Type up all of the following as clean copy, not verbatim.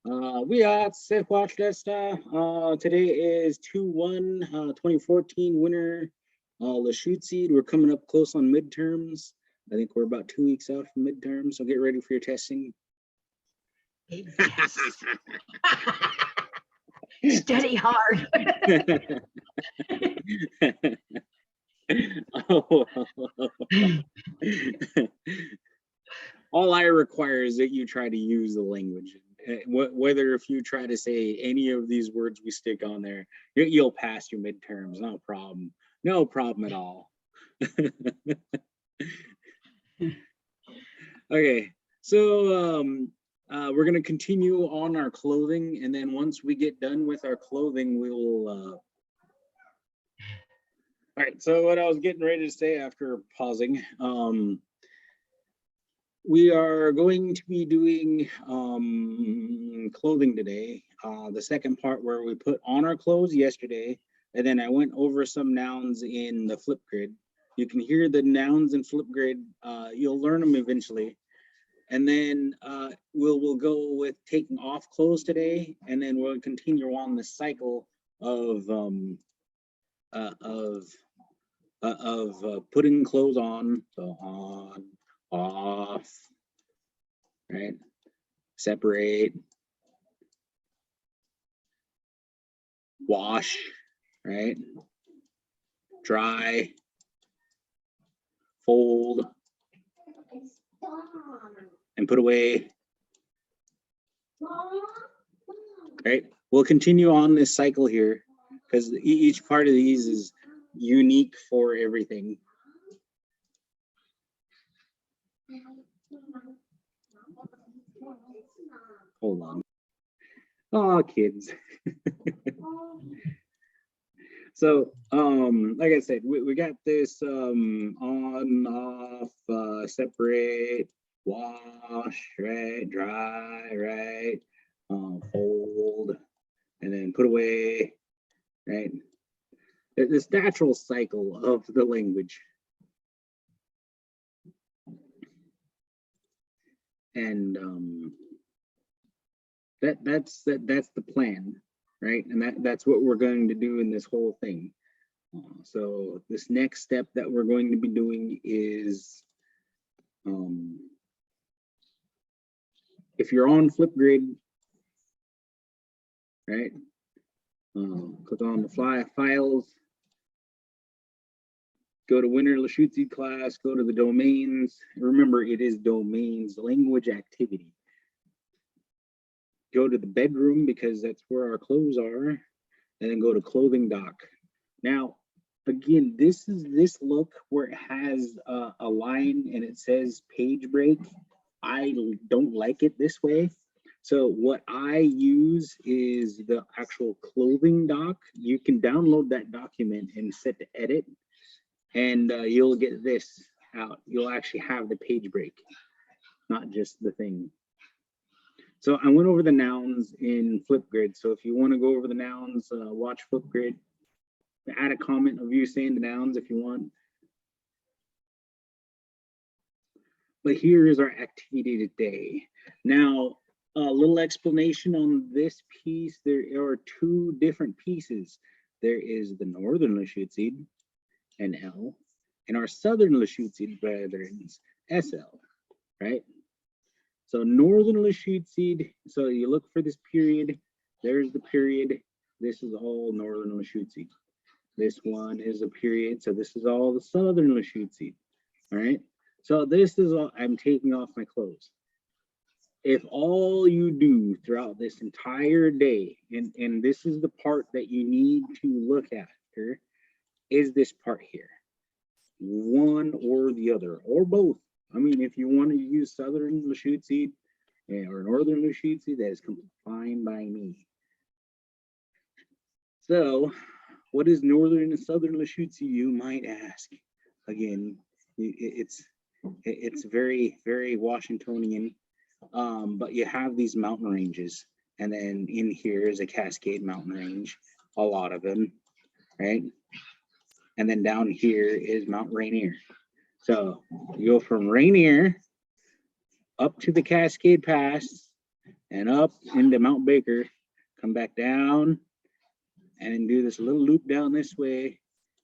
We are Seth Watch today is 2/1/2014 winner lushootseed. We're coming up close on midterms. I think we're about 2 weeks out from midterms, so get ready for your testing. Yes. Study hard. All I require is that you try to use the language. Whether if you try to say any of these words we stick on there, you'll pass your midterms. No problem. No problem at all. Okay, so we're going to continue on our clothing, and then once we get done with our clothing, we will all right, so what I was getting ready to say after pausing, we are going to be doing clothing today. The second part where we put on our clothes yesterday, and then I went over some nouns in the flip grid. You can hear the nouns in flip grid. You'll learn them eventually. And then we'll go with taking off clothes today, and then we'll continue on the cycle of putting clothes on. So on, off, right? Separate, wash, right? Dry, fold, and put away. Right? We'll continue on this cycle here because each part of these is unique for everything. Hold on. Oh, kids. So, like I said, we got this on, off, separate, wash, right, dry, right, fold, and then put away, right? This natural cycle of the language. And that's the plan, right? And that's what we're going to do in this whole thing. So this next step that we're going to be doing is, if you're on Flipgrid, right? Click on the files, go to Winner lushootseed class, go to the domains. Remember, it is domains, language activity. Go to the bedroom because that's where our clothes are, and then go to clothing doc. Now, again, this is this look where it has a line and it says page break. I don't like it this way. So what I use is the actual clothing doc. You can download that document and set to edit, and you'll get this out. You'll actually have the page break, not just the thing. So I went over the nouns in Flipgrid. So if you want to go over the nouns, watch Flipgrid. Add a comment of you saying the nouns if you want. But here is our activity today. Now, a little explanation on this piece. There are two different pieces. There is the northern lushootseed, NL, and our southern lushootseed brethren, SL, right? So northern lushootseed, so you look for this period, there's the period, this is all northern lushootseed. This one is a period, so this is all the southern lushootseed, all right? So this is all, I'm taking off my clothes. If all you do throughout this entire day, and this is the part that you need to look at here, is this part here. One or the other, or both. I mean, if you want to use southern lushootseed or northern lushootseed, that is fine by me. So, what is northern and southern lushootseed, you might ask? Again, it's very, very Washingtonian, but you have these mountain ranges, and then in here is a Cascade Mountain Range, a lot of them, right? And then down here is Mount Rainier. So you go from Rainier up to the Cascade Pass, and up into Mount Baker, come back down, and then do this little loop down this way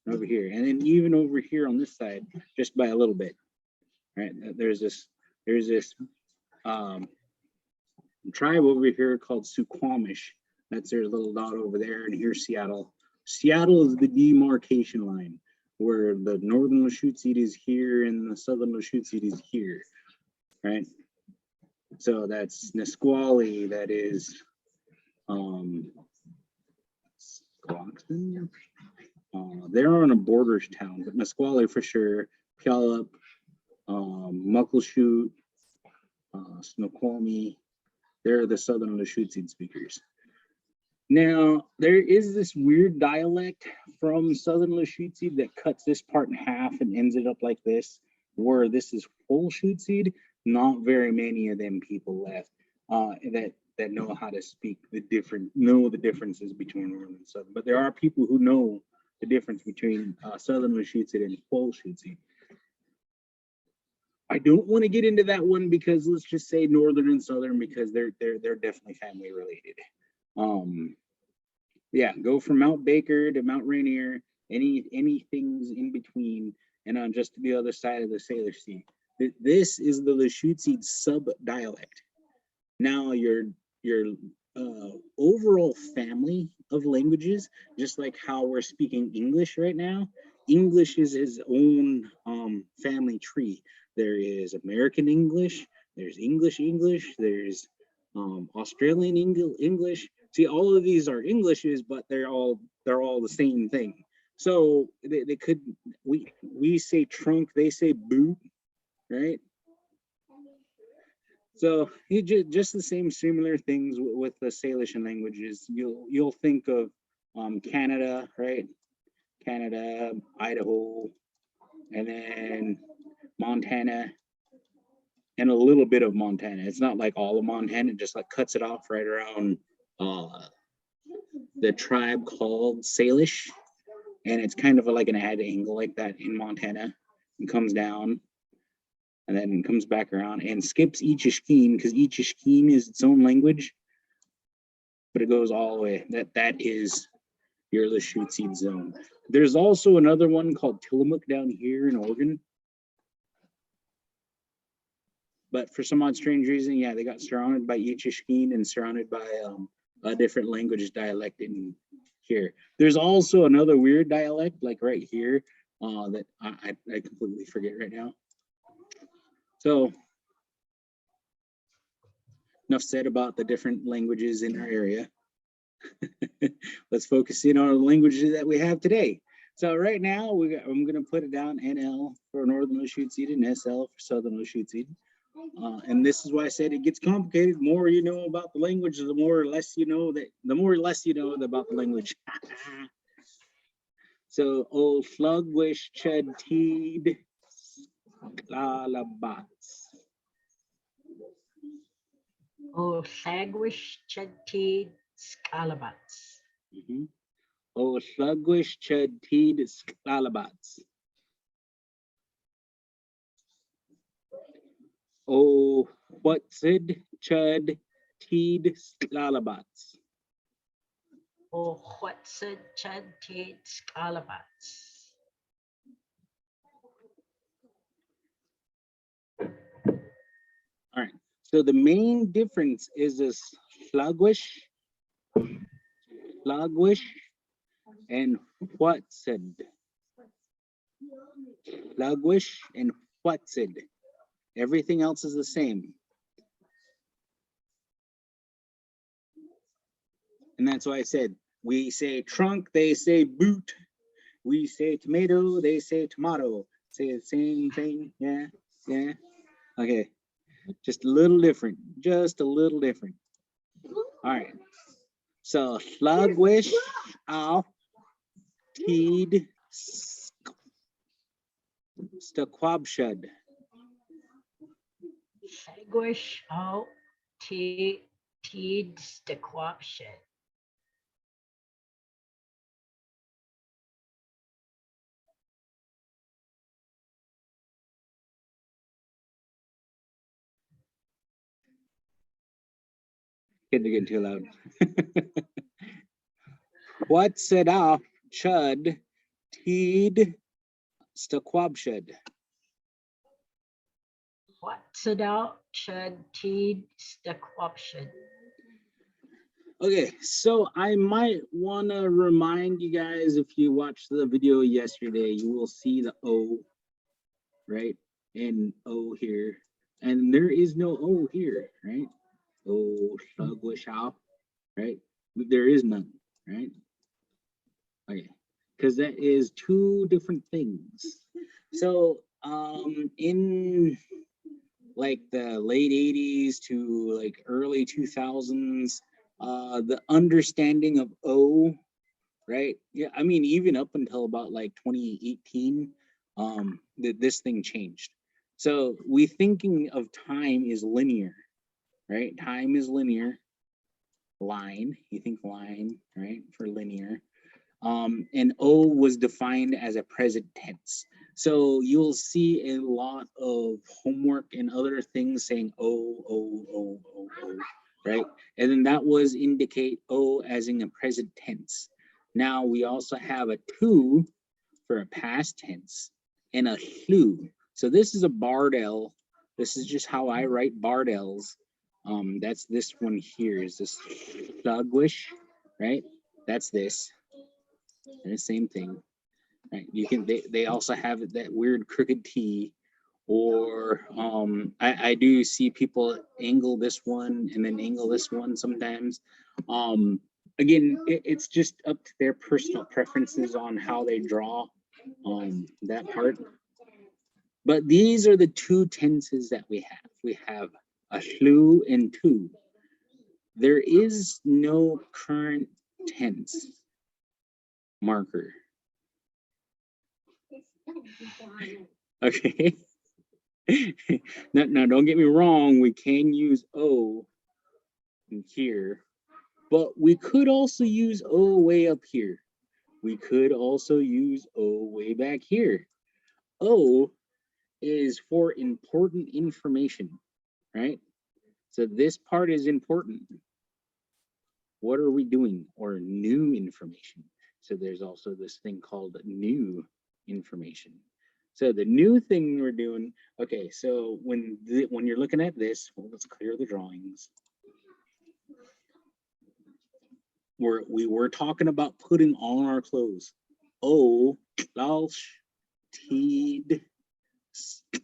and over here, and then even over here on this side, just by a little bit. Right? There's this um, tribe over here called Suquamish. That's their little dot over there, and here's Seattle. Seattle is the demarcation line where the northern lushootseed is here and the southern lushootseed is here, right? So that's Nisqually, that is Squaxin. They're on a borders town, but Nisqually for sure, Puyallup, Muckleshoot, Snoqualmie, they're the southern lushootseed speakers. Now, there is this weird dialect from southern lushootseed that cuts this part in half and ends it up like this, where this is full shootseed. Not very many of them people left that know how to speak the differences between northern and southern. But there are people who know the difference between southern lushootseed and full shootseed. I don't want to get into that one because let's just say northern and southern because they're definitely family related. Yeah, go from Mount Baker to Mount Rainier, any things in between, and on just the other side of the Salish Sea. This is the lushootseed sub dialect. Now your overall family of languages, just like how we're speaking English right now, English is its own family tree. There is American English, there's English, there's Australian English. See, all of these are Englishes, but they're all the same thing. So they could we say trunk, they say boot, right? So just the same similar things with the Salish languages. You'll think of Canada, right? Canada, Idaho, and then Montana, and a little bit of Montana. It's not like all of Montana, it just like cuts it off right around the tribe called Salish, and it's kind of like an add angle like that in Montana, and comes down, and then comes back around and skips Ichishkeen because Ichishkeen is its own language, but it goes all the way. That is your lushootseed zone. There's also another one called Tillamook down here in Oregon. But for some odd strange reason, yeah, they got surrounded by Ichishkeen and surrounded by a different language dialect in here. There's also another weird dialect, like right here, that I completely forget right now. So enough said about the different languages in our area. Let's focus in on the languages that we have today. So right now, I'm going to put it down NL for Northern Lushootseed and SL for Southern Lushootseed. And this is why I said it gets complicated. The more you know about the language, the more or less you know about the language. So, O Flugwish Chadteed Lalabats. O Sagwish Chadteed Scalabats. O Flugwish Chadteed Scalabats. O Whatsid Chud Teed Scalabats. O Whatsid Chadteed Scalabats. All right. So the main difference is this Flugwish, and Whatsid. Flugwish and Whatsid. Everything else is the same. And that's why I said, we say trunk, they say boot. We say tomato, they say tomato. Say the same thing, yeah, yeah. Okay, just a little different, All right, so Flugwish, ow, teed, Staquabshud. Sagwish O Teed Staquapshed. Getting too loud. What's it off? Chud, teed, staquabshed. What's it out? Chud teed staquoption. Okay, so I might want to remind you guys, if you watched the video yesterday, you will see the O, right? And O here. And there is no O here, right? O, shugwishao, right? There is none, right? Okay, because that is two different things. So in like the late 80s to like early 2000s, the understanding of O, right? Yeah, I mean, even up until about like 2018, this thing changed. So we thinking of time is linear, right? Time is linear. Line, you think line, right? For linear. And O was defined as a present tense. So you'll see a lot of homework and other things saying O, right? And then that was indicate O as in a present tense. Now we also have a to for a past tense and a hlu. So this is a bardell. This is just how I write bardells. That's this one here is this slugwish, right? That's this. And the same thing, right? You can they also have that weird crooked T, or I do see people angle this one and then angle this one sometimes. Again, it's just up to their personal preferences on how they draw that part. But these are the two tenses that we have. We have a hlu and tu. There is no current tense marker. Okay. Now, don't get me wrong. We can use O in here, but we could also use O way up here. We could also use O way back here. O is for important information, right? So this part is important. What are we doing? Or new information. So there's also this thing called new information. So the new thing we're doing, okay, so when you're looking at this, well, let's clear the drawings. We were talking about putting on our clothes. Oh, lalsh, teed,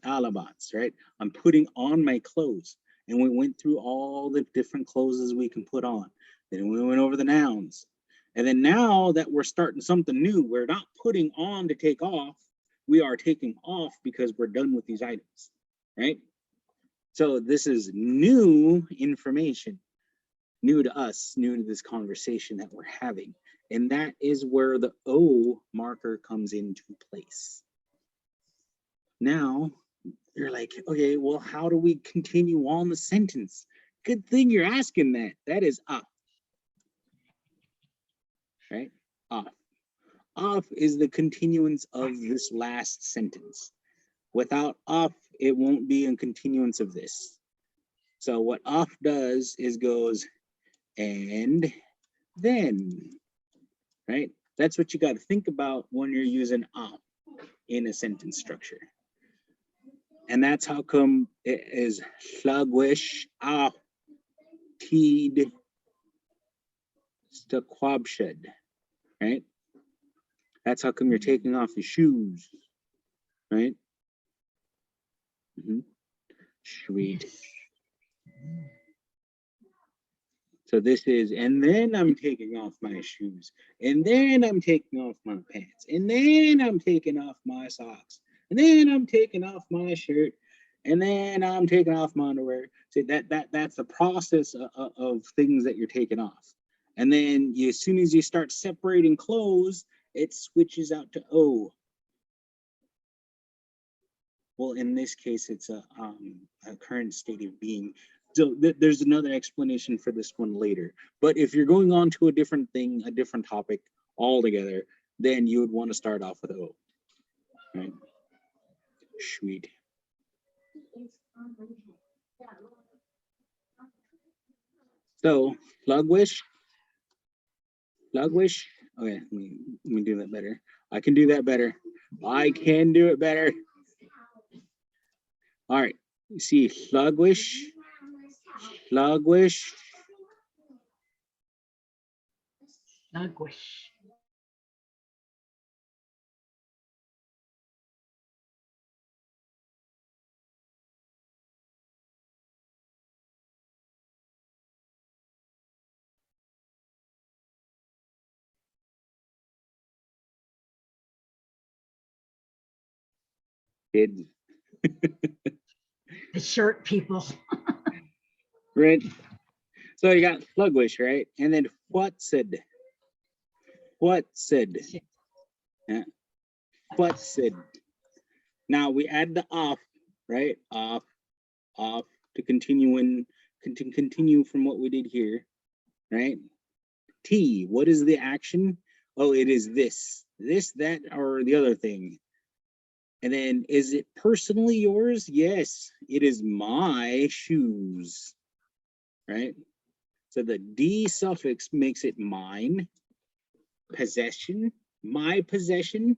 alabats, right? I'm putting on my clothes. And we went through all the different clothes we can put on. Then we went over the nouns. And then now that we're starting something new, we're not putting on to take off. We are taking off because we're done with these items, right? So this is new information, new to us, new to this conversation that we're having. And that is where the O marker comes into place. Now, you're like, okay, well, how do we continue on the sentence? Good thing you're asking that. That is off, right? Off. Off is the continuance of this last sentence. Without off, it won't be a continuance of this. So what off does is goes, and then, right? That's what you got to think about when you're using off in a sentence structure. And that's how come it is slugwish, off, teed, staquabshed, right? That's how come you're taking off your shoes, right? Sweet. So this is, and then I'm taking off my shoes, and then I'm taking off my pants, and then I'm taking off my socks, and then I'm taking off my shirt, and then I'm taking off my underwear. So that's the process of things that you're taking off. And then as soon as you start separating clothes, it switches out to O. Well, in this case, it's a current state of being. So there's another explanation for this one later. But if you're going on to a different thing, a different topic altogether, then you would want to start off with O. Right? Sweet. So slugwish. Okay, let me do that better. I can do that better. I can do it better. All right. You see slugwish, slugwish. Sluggish. Kids. The short people. Right. So you got slugwish, right? And then what said? What said? Yeah. What said? Now we add the off, right? Off, off to continue from what we did here, right? T, what is the action? Oh, it is this, that, or the other thing. And then, is it personally yours? Yes, it is my shoes, right? So the D suffix makes it mine, possession, my possession.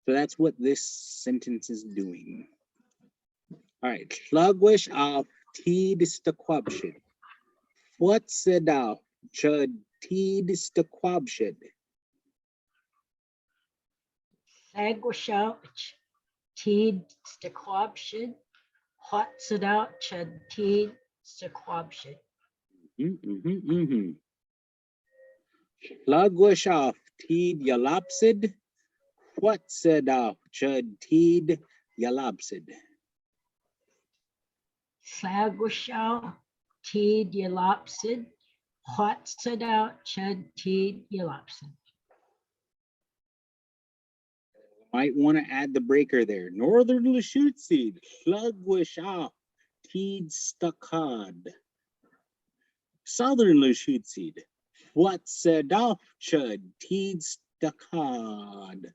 So that's what this sentence is doing. All right, slugwish of tid stakłabshid. What said out? Chud tid stakłabshid. Sagwishout. Teed Stequabshid. Hot Sadout. Chud Teed Stequabshid. Slugwish of tid yalapsid. What said out? Chud tid yalapsid. Sagwishout. Teed Yelopsid. Hot Sadout. Chud Teed Yelopsid. Might want to add the breaker there. Northern lushootseed, slugwish off, teed stuckad. Southern lushootseed, what said off chud, teed stuckad.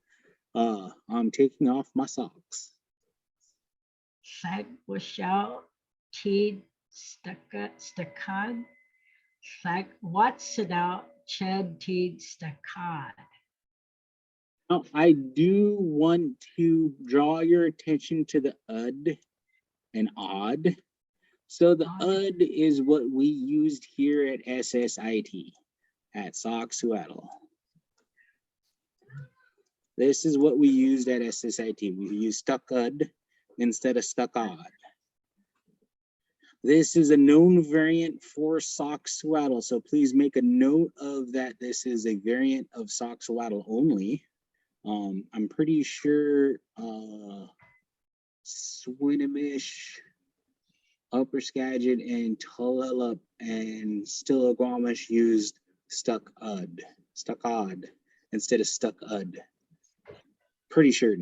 I'm taking off my socks. Sagwishout. Teed Stuckad. Sag What Sadout. Chud Teed Stuckad. Now, I do want to draw your attention to the ud and odd. So the ud is what we used here at SSIT, at Soxwedel. This is what we used at SSIT. We used stuck ud instead of stuck odd. This is a known variant for Soxwedel, so please make a note of that. This is a variant of Soxwedel only. I'm pretty sure Swinomish, Upper Skagit, and Tulalip and Stillaguamish used stuck odd instead of stuck ud. Pretty sure.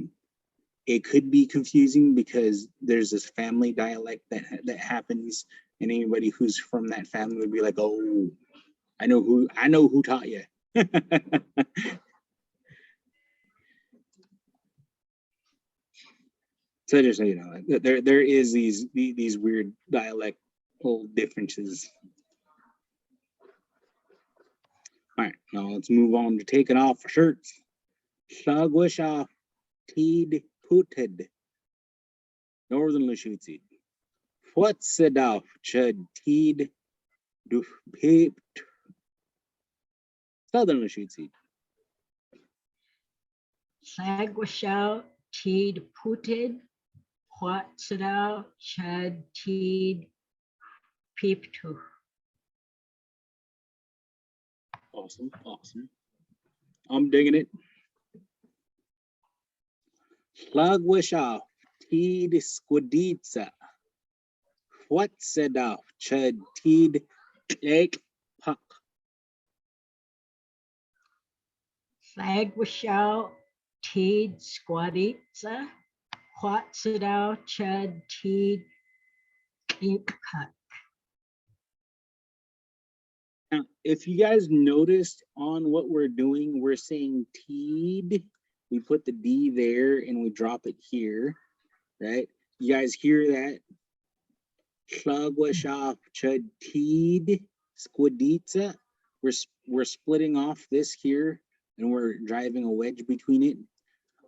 It could be confusing because there's this family dialect that happens, and anybody who's from that family would be like, "Oh, I know who taught you." So just so you know, there is these weird dialectal differences. All right, now let's move on to taking off our shirts. Slugwish off, teed pooted. Northern lushootseed. What said off, chud teed do peeped. Southern lushootseed. Sagwishout. Teed Pooted. What Sadout. Chud Teed Peeptu. Awesome, awesome. I'm digging it. Slugwish off, teed squiditza. What said off, chud teed egg puck. Sagwishout. Teed Squaditza. What Sadout. Chud Teed Peepcut. Now, if you guys noticed on what we're doing, we're saying teed. We put the D there and we drop it here, right? You guys hear that? Squaditsa. We're splitting off this here and we're driving a wedge between it.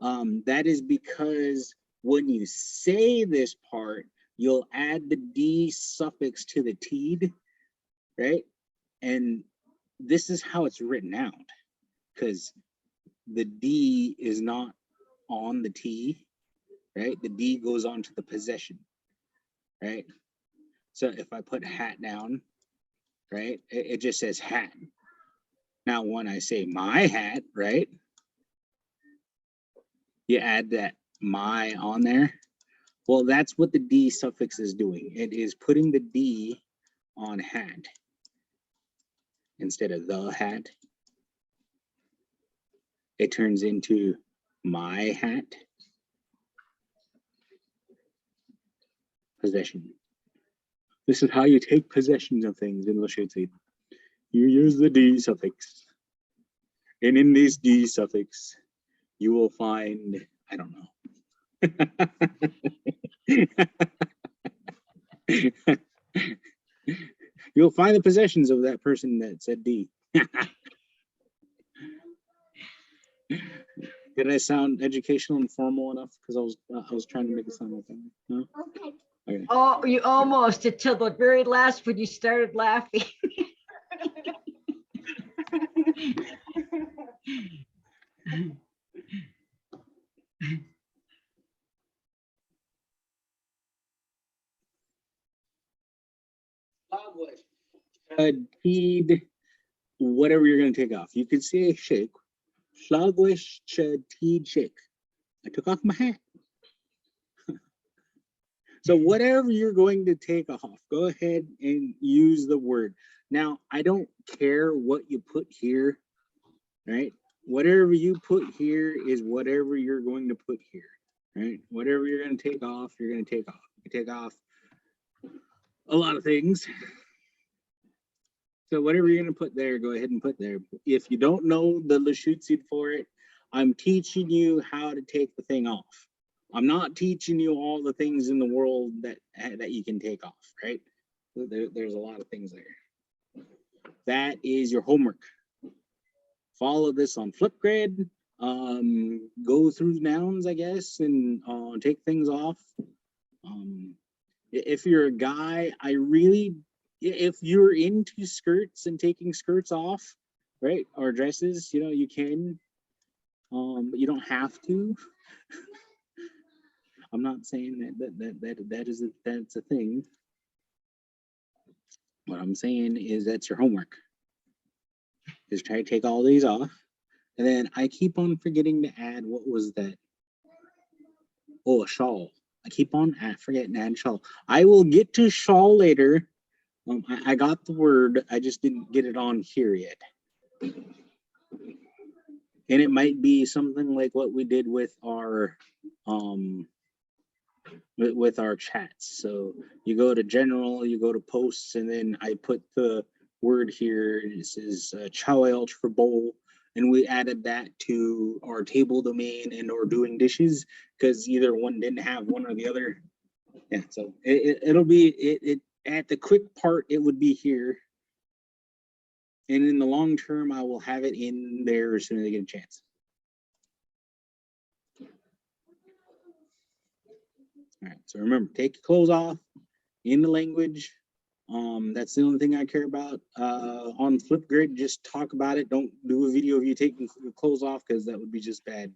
That is because when you say this part, you'll add the D suffix to the teed, right? And this is how it's written out, because the D is not on the T, right? The D goes on to the possession, right? So if I put hat down, right, it just says hat. Now, when I say my hat, right, you add that my on there. Well, that's what the D suffix is doing. It is putting the D on hat instead of the hat. It turns into my hat. Possession. This is how you take possession of things in lushootseed. You use the D suffix. And in this D suffix, you will find, I don't know. You'll find the possessions of that person that said D. Did I sound educational and formal enough? Because I was trying to make it sound like that. No? Okay. Oh, you almost until the very last when you started laughing. Teed, whatever you're going to take off. You could say shake. Flagwish teed shake. I took off my hat. So whatever you're going to take off, go ahead and use the word. Now, I don't care what you put here, right? Whatever you put here is whatever you're going to put here, right? Whatever you're going to take off, you're going to take off. You take off a lot of things. So whatever you're going to put there, go ahead and put there. If you don't know the lushootseed for it, I'm teaching you how to take the thing off. I'm not teaching you all the things in the world that you can take off, right? There's a lot of things there. That is your homework. Follow this on Flipgrid. Go through nouns, I guess, and take things off. If you're a guy, if you're into skirts and taking skirts off, right, or dresses, you know, you can, but you don't have to. I'm not saying that's a thing. What I'm saying is that's your homework. Just try to take all these off. And then I keep on forgetting to add, what was that? Oh, a shawl. I keep on forgetting to add shawl. I will get to shawl later. I got the word, I just didn't get it on here yet. And it might be something like what we did with our chats. So you go to general, you go to posts, and then I put the word here. This is chow ultra bowl, and we added that to our table domain and or doing dishes, because either one didn't have one or the other. Yeah, so it'll be at the quick part, it would be here, and in the long term, I will have it in there as soon as I get a chance. All right, so remember, take your clothes off in the language. That's the only thing I care about. On Flipgrid, just talk about it. Don't do a video of you taking your clothes off, because that would be just bad.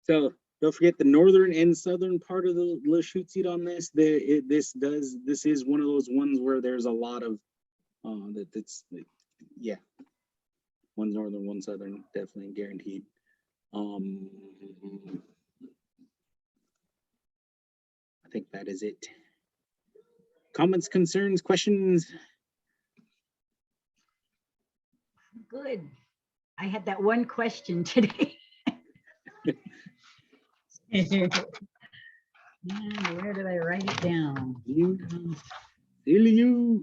So don't forget the northern and southern part of the lushootseed on this. This is one of those ones where there's a lot of yeah. One's northern, one southern, definitely guaranteed. I think that is it. Comments, concerns, questions? Good. I had that one question today. Where did I write it down? Siliu.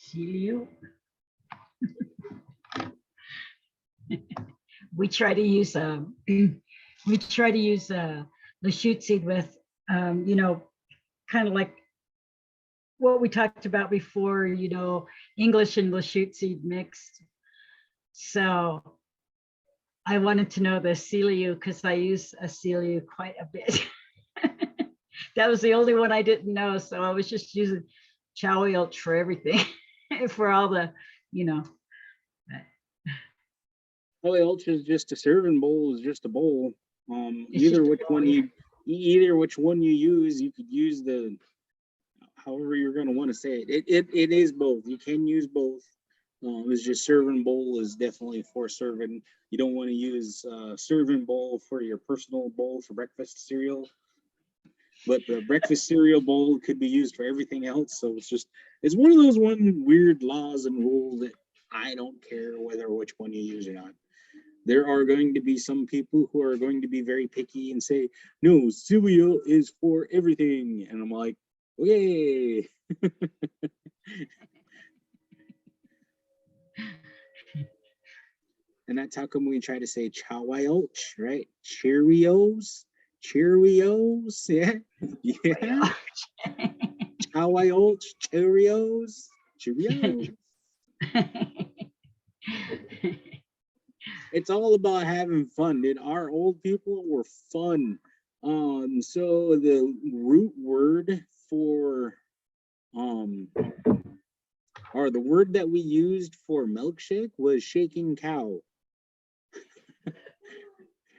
Ciliu. We try to use lushootseed with kind of like what we talked about before, English and lushootseed mixed. So I wanted to know the Ciliu because I use a Ciliu quite a bit. That was the only one I didn't know. So I was just using Chowielch for everything, for all the, Chowielch is just a serving bowl, is just a bowl. It's Either just a which bowl, one yeah. either which one you use, you could use the however you're going to want to say it. It is both. You can use both. It's just serving bowl is definitely for serving. You don't want to use serving bowl for your personal bowl for breakfast cereal. But the breakfast cereal bowl could be used for everything else. So it's one of those weird laws and rules that I don't care which one you use or not. There are going to be some people who are going to be very picky and say, no, cereal is for everything. And I'm like, yay. And that's how come we try to say Chowielch, right? Cheerios, yeah, yeah. Chowielch, Cheerios. It's all about having fun, dude. Our old people were fun. So the root word for or the word that we used for milkshake was shaking cow.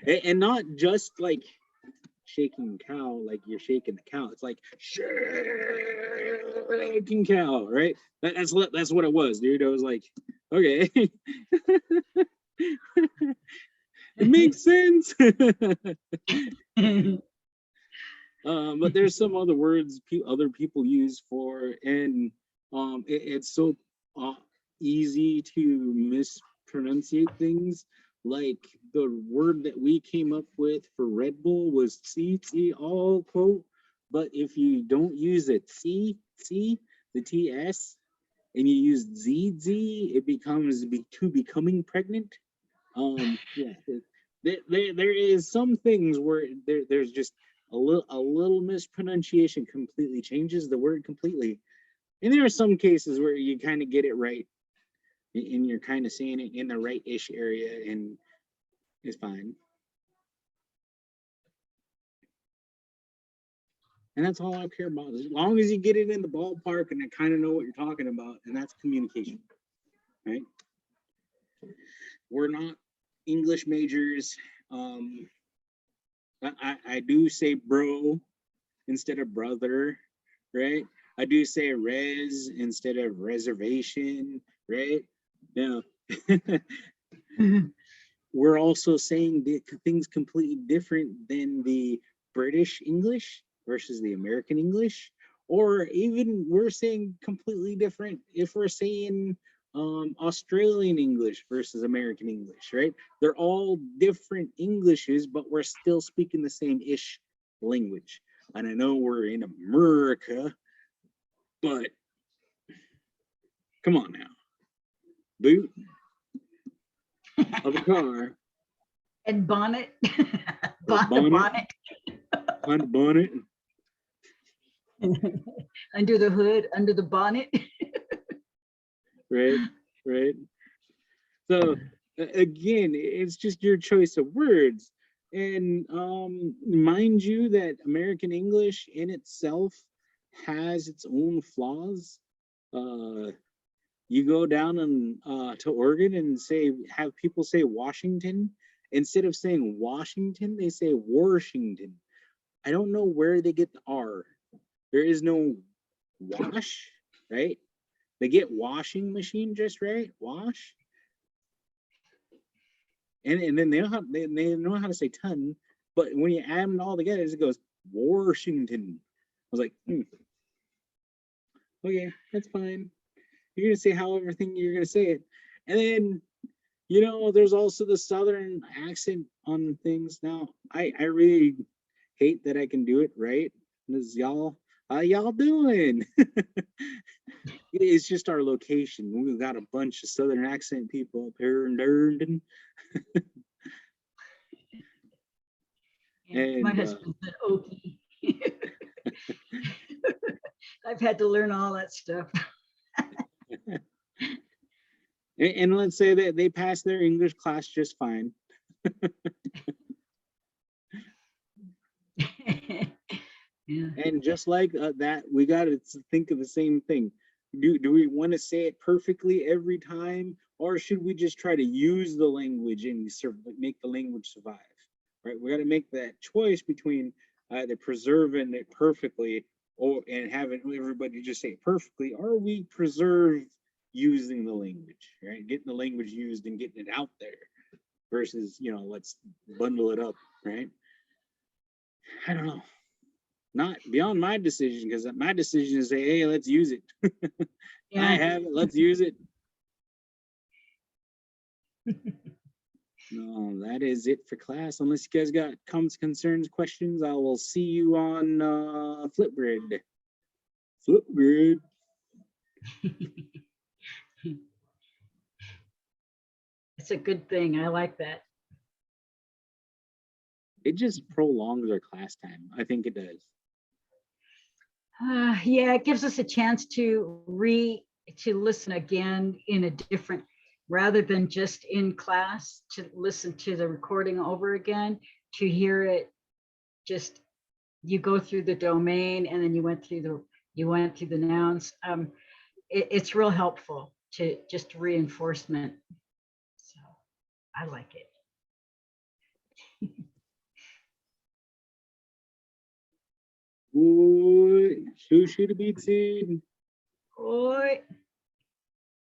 And not just like shaking cow, like you're shaking the cow. It's like shaking cow, right? That's what it was, dude. I was like, okay, it makes sense. But there's some other words other people use for, and it's so easy to mispronunciate things. Like the word that we came up with for Red Bull was CT all quote, but if you don't use it the TS, and you use ZZ, it becomes becoming pregnant. Yeah, there is some things where there's just a little mispronunciation completely changes the word completely, and there are some cases where you kind of get it right, and you're kind of saying it in the right-ish area, and it's fine. And that's all I care about. As long as you get it in the ballpark and I kind of know what you're talking about, and that's communication, right? We're not English majors. I do say bro instead of brother, right? I do say res instead of reservation, right? Now, we're also saying things completely different than the British English versus the American English, or even we're saying completely different if we're saying Australian English versus American English, right? They're all different Englishes, but we're still speaking the same ish language. And I know we're in America, but come on now. Boot of a car. And bonnet. Bonnet. Bonnet. Under the hood, under the bonnet. Right. So again, it's just your choice of words. And mind you that American English in itself has its own flaws. You go down to Oregon and have people say Washington. Instead of saying Washington, they say Washington. I don't know where they get the R. There is no wash, right? They get washing machine just right, wash. And then they know how to say ton, but when you add them all together, it goes Washington. I was like, okay, that's fine. You're gonna say however thing you're gonna say it. And then there's also the southern accent on things. Now I really hate that I can do it right, because y'all, How y'all doing? It's just our location. We've got a bunch of Southern accent people up here in Durndon. Yeah, my And husband's an Okie. I've had to learn all that stuff. and let's say that they pass their English class just fine. Yeah. And just like that, we got to think of the same thing. Do we want to say it perfectly every time, or should we just try to use the language and make the language survive? Right? We got to make that choice between either preserving it perfectly and having everybody just say it perfectly, or we preserve using the language, right? Getting the language used and getting it out there versus, let's bundle it up, right? I don't know. Not beyond my decision, because my decision is say, hey, let's use it. Yeah. I have it, let's use it. No, that is it for class. Unless you guys got comments, concerns, questions, I will see you on Flipgrid. Flipgrid. It's a good thing. I like that. It just prolongs our class time. I think it does. Yeah, it gives us a chance to listen again in a different, rather than just in class, to listen to the recording over again, to hear it. Just you go through the domain and then you went through the nouns. It's real helpful to just reinforcement. So I like it. Ooh, shoot a beat seed. Oi.